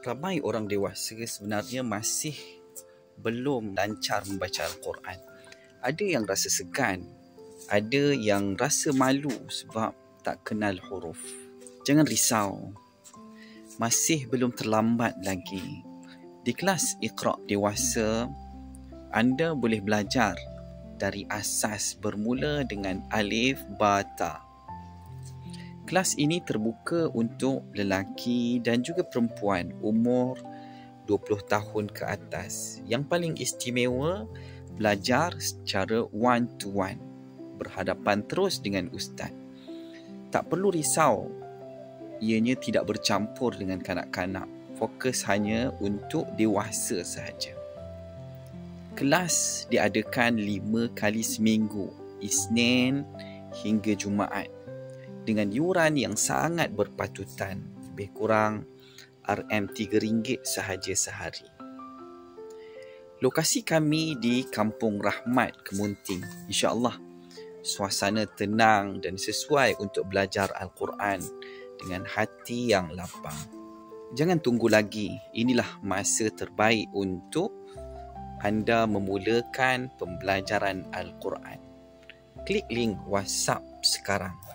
ramai orang dewasa sebenarnya masih belum lancar membaca Al-Quran. Ada yang rasa segan, ada yang rasa malu sebab tak kenal huruf. Jangan risau, masih belum terlambat lagi. Di kelas Iqra dewasa, anda boleh belajar dari asas bermula dengan alif, ba, ta. Kelas ini terbuka untuk lelaki dan juga perempuan umur 20 tahun ke atas. Yang paling istimewa, belajar secara one to one, berhadapan terus dengan ustaz. Tak perlu risau, ianya tidak bercampur dengan kanak-kanak. Fokus hanya untuk dewasa sahaja. Kelas diadakan 5 kali seminggu, Isnin hingga Jumaat, dengan yuran yang sangat berpatutan, lebih kurang RM3 sahaja sehari. Lokasi kami di Kampung Rahmat, Kemunting. InsyaAllah, suasana tenang dan sesuai untuk belajar Al-Quran dengan hati yang lapang. Jangan tunggu lagi, inilah masa terbaik untuk anda memulakan pembelajaran Al-Quran. Klik link WhatsApp sekarang.